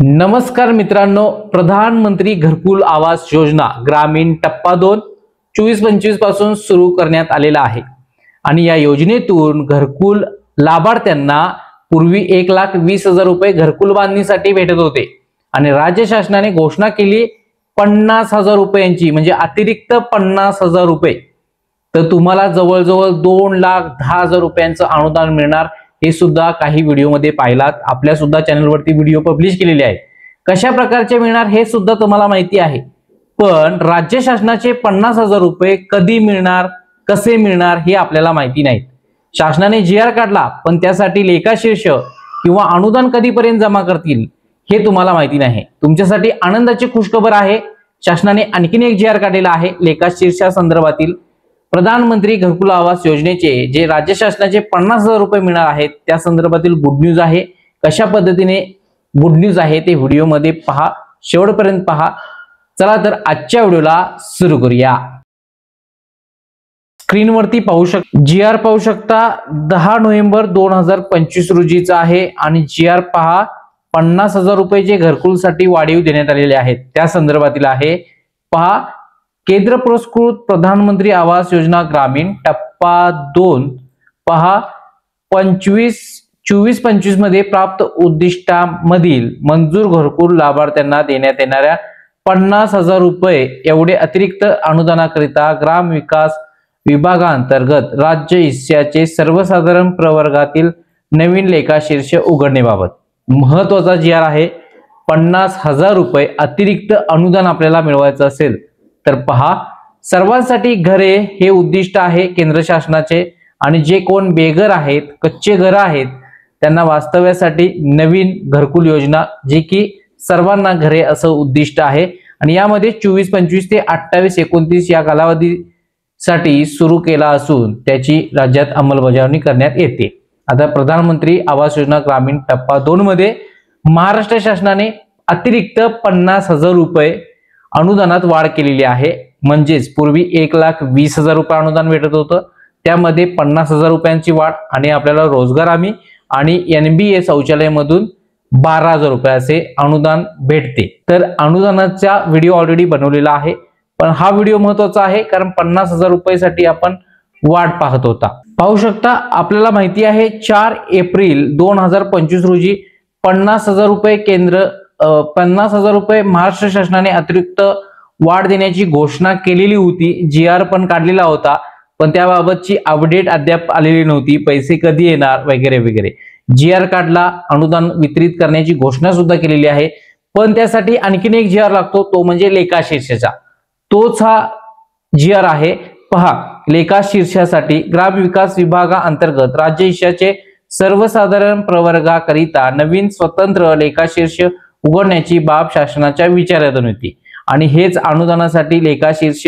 नमस्कार मित्रांनो, प्रधानमंत्री घरकुल आवास योजना ग्रामीण टप्पा 2 24-25 पासून सुरू करण्यात आलेला आहे आणि या योजनेतून घरकुल लाभार्थ्यांना पूर्वी 1,20,000 रुपये घरकुल बांधणीसाठी भेटत होते आणि राज्य शासनाने घोषणा केली 50,000 रुपयांची, म्हणजे अतिरिक्त 50,000 रुपये. तर तुम्हाला जवळजवळ 2,10,000 रुपयांचं अनुदान मिळणार. हे सुद्धा काही व्हिडिओमध्ये पाहिलात. आपल्या सुद्धा चॅनलवरती व्हिडिओ पब्लिश केलेले आहेत. कशा प्रकारचे मिळणार हे सुद्धा तुम्हाला माहिती आहे, पण राज्य शासनाचे 50,000 रुपये कधी मिळणार, कसे मिळणार हे आपल्याला माहिती नाही. शासनाने GR काढला, पण त्यासाठी लेखाशीर्ष किंवा अनुदान कधीपर्यंत जमा करतील हे तुम्हाला माहिती नाही. तुमच्यासाठी आनंदाची खुशखबर आहे, शासनाने आणखीन एक GR काढलेला आहे लेखाशीर्षा संदर्भातील. प्रधानमंत्री घरकुल आवास योजनेचे जे राज्य शासनाचे 50,000 रुपये मिळणार आहेत त्या संदर्भातील गुड न्यूज आहे. कशा पद्धतीने गुड न्यूज आहे ते व्हिडिओमध्ये पहा, शेवटपर्यंत पहा. चला तर आजच्या व्हिडिओला सुरू करूया. स्क्रीनवरती GR पाहू शकता. 10 नोव्हेंबर 2025 रोजीचा आहे आणि GR पहा 50,000 रुपये जे घरकुलसाठी वाढीव देण्यात आलेले आहेत त्या संदर्भातील आहे. पहा, केंद्र पुरस्कृत प्रधानमंत्री आवास योजना ग्रामीण टप्पा 2 पहा 24-25 मध्ये प्राप्त उद्दिष्टामधील मंजूर घरकुल लाभार्थ्यांना देण्यात येणाऱ्या 50,000 रुपये एवढे अतिरिक्त अनुदानाकरिता ग्राम विकास विभागांतर्गत राज्य हिस्साचे सर्वसाधारण प्रवर्गातील नवीन लेखाशीर्ष उघडण्याबाबत महत्वाचा GR आहे. 50,000 रुपये अतिरिक्त अनुदान आपल्याला मिळवायचं असेल तर पहा, सर्वांसाठी घरे हे उद्दिष्ट आहे केंद्र शासनाचे आणि जे कोण बेघर आहेत, कच्चे घर आहेत, त्यांना वास्तव्यासाठी नवीन घरकुल योजना जी की सर्वांना घरे असं उद्दिष्ट आहे आणि यामध्ये 24-25 ते 28-29 या कालावधीसाठी सुरू केला असून त्याची राज्यात अंमलबजावणी करण्यात येते. आता प्रधानमंत्री आवास योजना ग्रामीण टप्पा 2 मध्ये महाराष्ट्र शासनाने अतिरिक्त 50,000 रुपये अनुदानात वाढ केलेली आहे. म्हणजेच पूर्वी 1,20,000 रुपये अनुदान भेटत होतं, त्यामध्ये 50,000 रुपयांची वाढ आणि आपल्याला रोजगार हमी आणि NBA शौचालय मधून 12,000 रुपये असे अनुदान भेटते. तर अनुदानाचा व्हिडिओ ऑलरेडी बनवलेला आहे, पण हा व्हिडिओ महत्वाचा आहे कारण 50,000 रुपयासाठी आपण वाढ पाहत होता. पाहू शकता, आपल्याला माहिती आहे 4 एप्रिल 2025 रोजी 50,000 रुपये 50,000 रुपये महाराष्ट्र शासनाने अतिरिक्त वाढ देण्याची घोषणा केलेली होती. GR पण काढलेला होता, पण त्याबाबतची अपडेट अद्याप आलेली नव्हती. पैसे कधी येणार वगैरे वगैरे. GR काढला, अनुदान वितरित करण्याची घोषणा सुद्धा केलेली आहे, पण त्यासाठी आणखीन एक GR लागतो, तो म्हणजे लेखाशीर्षाचा. तोच हा GR आहे. पहा, लेखाशीर्षासाठी ग्रामविकास विभागाअंतर्गत राज्य हिस्साचे सर्वसाधारण प्रवर्गाकरिता नवीन स्वतंत्र लेखाशीर्ष उघडण्याची बाब शासनाच्या विचाराधीन होती आणि हेच अनुदानासाठी लेखाशीर्ष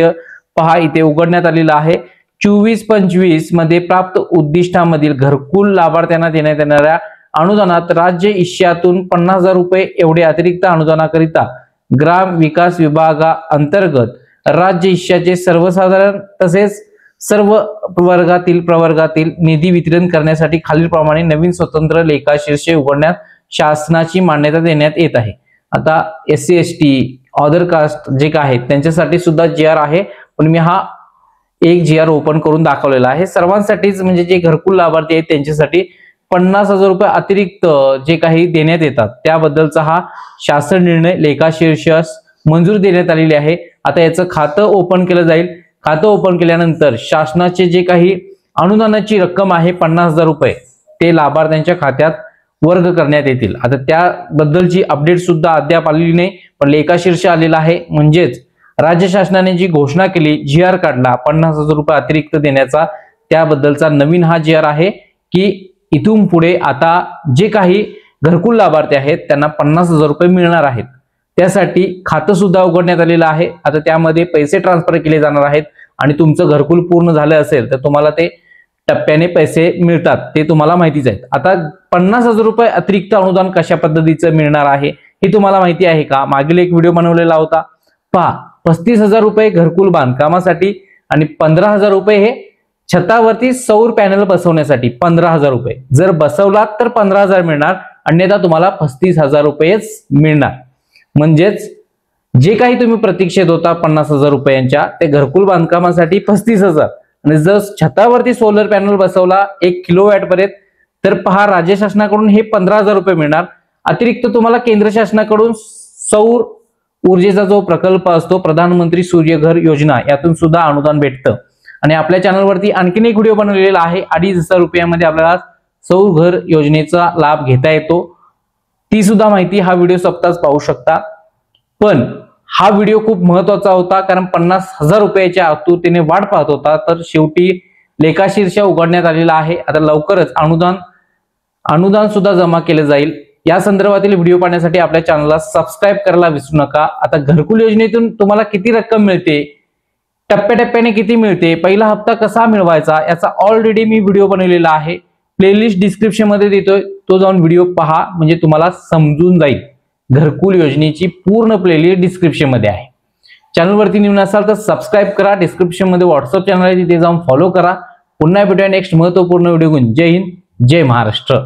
पहा इथे उघडण्यात आलेलं आहे. 24-25 मध्ये प्राप्त उद्दिष्टामधील घरकुल लाभार्थ्यांना देण्यात येणाऱ्या अनुदानात राज्य हिस्सातून 50,000 रुपये एवढे अतिरिक्त अनुदानाकरिता ग्राम विकास विभागाअंतर्गत राज्य हिस्साचे सर्वसाधारण तसेच सर्व प्रवर्गातील निधी वितरण करण्यासाठी खालीलप्रमाणे नवीन स्वतंत्र लेखाशीर्ष उघडण्यात शासनाची मान्यता देण्यात येत आहे. आता SC ST अदर कास्ट जे काय आहेत त्यांच्यासाठी सुद्धा GR आहे, पण मी हा एक GR ओपन करून दाखवलेला आहे. सर्वांसाठीच, म्हणजे जे घरकुल लाभार्थी आहेत त्यांच्यासाठी 50,000 रुपये अतिरिक्त जे काही देण्यात येतात त्याबद्दलचा हा शासन निर्णय लेखाशीर्ष मंजूर देण्यात आलेली आहे. आता याचं खातं ओपन केलं जाईल. खातं ओपन केल्यानंतर शासनाचे जे काही अनुदानाची रक्कम आहे 50,000 रुपये ते लाभार्थ्यांच्या खात्यात वर्ग करण्यात येतील. आता त्याबद्दलची अपडेट सुद्धा अद्याप आलेली नाही, पण लेखाशीर्ष आलेला आहे. म्हणजेच राज्य शासनाने जी घोषणा केली, GR काढला 50,000 रुपये अतिरिक्त देण्याचा, त्याबद्दलचा नवीन हा GR आहे की इथून पुढे आता जे काही घरकुल लाभार्थी आहेत त्यांना 50,000 रुपये मिळणार आहेत. त्यासाठी खातं सुद्धा उघडण्यात आलेलं आहे. आता त्यामध्ये पैसे ट्रान्सफर केले जाणार आहेत आणि तुमचं घरकुल पूर्ण झालं असेल तर तुम्हाला ते टप्प्याने पैसे मिळतात, ते तुम्हाला माहितीच आहे. आता 50,000 रुपये अतिरिक्त अनुदान कशा पद्धतीचं मिळणार आहे हे तुम्हाला माहिती आहे का? मागील एक व्हिडिओ बनवलेला होता. पहा, 35,000 रुपये घरकुल बांधकामासाठी आणि 15,000 रुपये हे छतावरती सौर पॅनल बसवण्यासाठी 15,000 रुपये. जर बसवलात तर 15,000 मिळणार अन्यथा तुम्हाला 35,000 रुपयेच मिळणार. म्हणजेच जे काही तुम्ही प्रतीक्षेत होता 50,000 रुपयांच्या ते घरकुल बांधकामासाठी 35,000 आणि जर छतावरती सोलर पॅनल बसवला 1 किलोवॅट पर्यंत तर पहा राज्य शासनाकडून हे 15,000 रुपये मिळणार. अतिरिक्त तुम्हाला केंद्र शासनाकडून सौर ऊर्जेचा जो प्रकल्प असतो प्रधानमंत्री सूर्यघर योजना यातून सुद्धा अनुदान भेटतं. आणि आपल्या चॅनलवरती आणखीन एक व्हिडिओ बनवलेला आहे 2,500 रुपयामध्ये आपल्याला सौर घर योजनेचा लाभ घेता येतो. ती सुद्धा माहिती हा व्हिडिओ स्वतःच पाहू शकता. पण हा व्हिडिओ खूप महत्वाचा होता कारण 50,000 रुपयाच्या आतुरतेने वाट पाहत होता. तर शेवटी लेखाशीर्ष उघडण्यात आलेला आहे. आता लवकरच अनुदान सुद्धा जमा केले जाईल. या संदर्भातील व्हिडिओ पाहण्यासाठी आपल्या चॅनलला सबस्क्राईब करायला विसरू नका. आता घरकुल योजनेतून तुम्हाला किती रक्कम मिळते, टप्प्याटप्प्याने किती मिळते, पहिला हप्ता कसा मिळवायचा याचा ऑलरेडी मी व्हिडिओ बनवलेला आहे. प्लेलिस्ट डिस्क्रिप्शन मध्ये देतोय, तो जाऊन व्हिडिओ पहा म्हणजे तुम्हाला समजून जाईल. घरकुल योजनेची पूर्ण प्लेलिस्ट डिस्क्रिप्शन मध्ये आहे. चॅनलवरती नवीन असाल तर सबस्क्राईब करा. डिस्क्रिप्शन मध्ये व्हॉट्सअप चॅनल आहे तिथे जाऊन फॉलो करा. पुन्हा भेटूया नेक्स्ट महत्त्वपूर्ण व्हिडिओ घेऊन. जय हिंद, जय महाराष्ट्र.